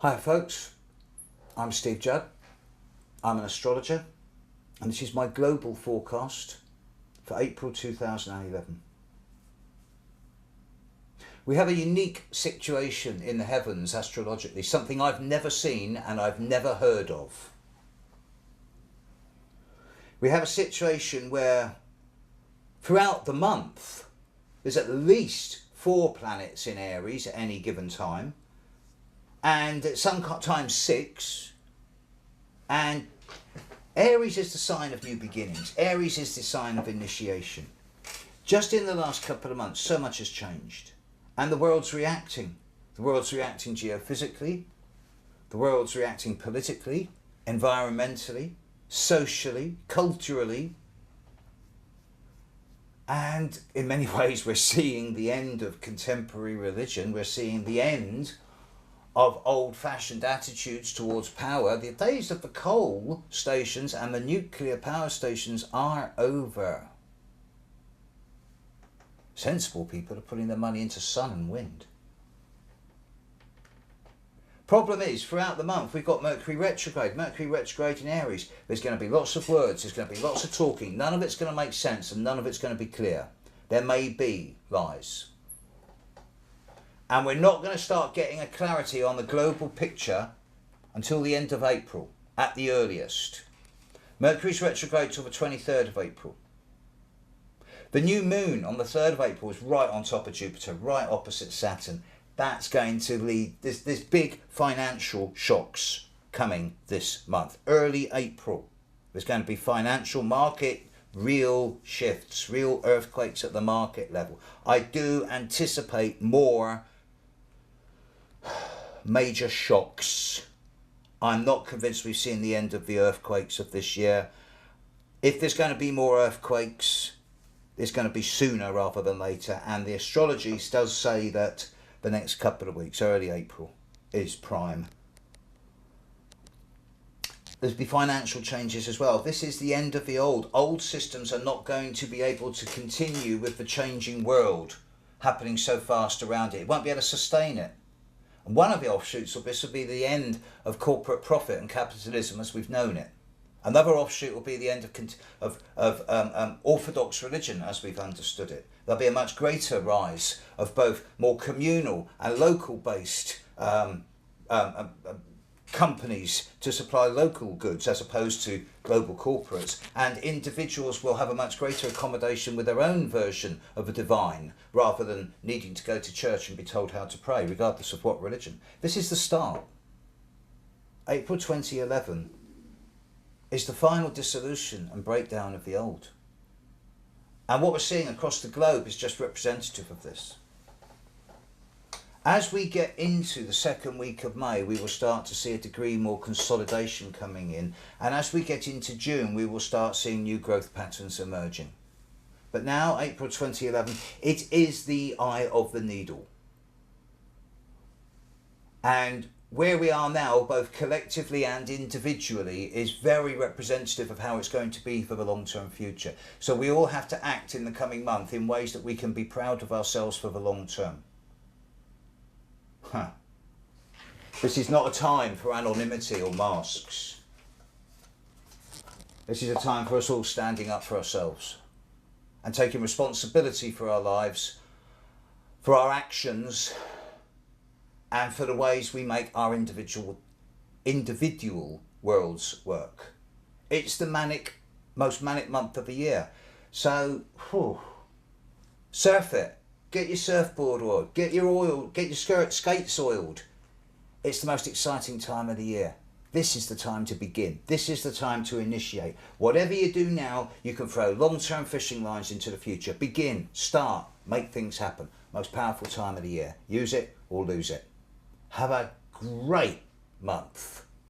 Hi folks, I'm Judd. I'm an astrologer and this is my global forecast for April 2011. We have a unique situation in the heavens astrologically, something I've never seen and I've never heard of. We have a situation where throughout the month there's at least 4 planets in Aries at any given time, and sometimes 6, and Aries is the sign of new beginnings. Aries is the sign of initiation. Just in the last couple of months, so much has changed, and the world's reacting. The world's reacting geophysically, the world's reacting politically, environmentally, socially, culturally, and in many ways we're seeing the end of contemporary religion. We're seeing the end of old-fashioned attitudes towards power. The days of the coal stations and the nuclear power stations are over. Sensible people are putting their money into sun and wind. Problem is, throughout the month we've got Mercury retrograde in Aries. There's going to be lots of words, there's going to be lots of talking. None of it's going to make sense and none of it's going to be clear. There may be lies. And we're not going to start getting a clarity on the global picture until the end of April, at the earliest. Mercury's retrograde till the 23rd of April. The new moon on the 3rd of April is right on top of Jupiter, right opposite Saturn. That's going to lead, there's big financial shocks coming this month. Early April, there's going to be financial market, real shifts, real earthquakes at the market level. I do anticipate more major shocks. I'm not convinced we've seen the end of the earthquakes of this year. If there's going to be more earthquakes, it's going to be sooner rather than later, and the astrology does say that the next couple of weeks, early April, is prime. There'll be financial changes as well. This is the end of the old. Old systems are not going to be able to continue with the changing world happening so fast around it. It won't be able to sustain it. And one of the offshoots of this will be the end of corporate profit and capitalism as we've known it. Another offshoot will be the end of orthodox religion as we've understood it. There'll be a much greater rise of both more communal and local based companies to supply local goods as opposed to global corporates, and individuals will have a much greater accommodation with their own version of the divine rather than needing to go to church and be told how to pray regardless of what religion. This is the start. April 2011 is the final dissolution and breakdown of the old, and what we're seeing across the globe is just representative of this. As we get into the second week of May, we will start to see a degree more consolidation coming in. And as we get into June, we will start seeing new growth patterns emerging. But now, April 2011, it is the eye of the needle. And where we are now, both collectively and individually, is very representative of how it's going to be for the long-term future. So we all have to act in the coming month in ways that we can be proud of ourselves for the long term. This is not a time for anonymity or masks. This is a time for us all standing up for ourselves and taking responsibility for our lives, for our actions, and for the ways we make our individual worlds work. It's the most manic month of the year. So, surf it. Get your surfboard oiled, get your skates oiled. It's the most exciting time of the year. This is the time to begin. This is the time to initiate. Whatever you do now, you can throw long-term fishing lines into the future. Begin, start, make things happen. Most powerful time of the year. Use it or lose it. Have a great month.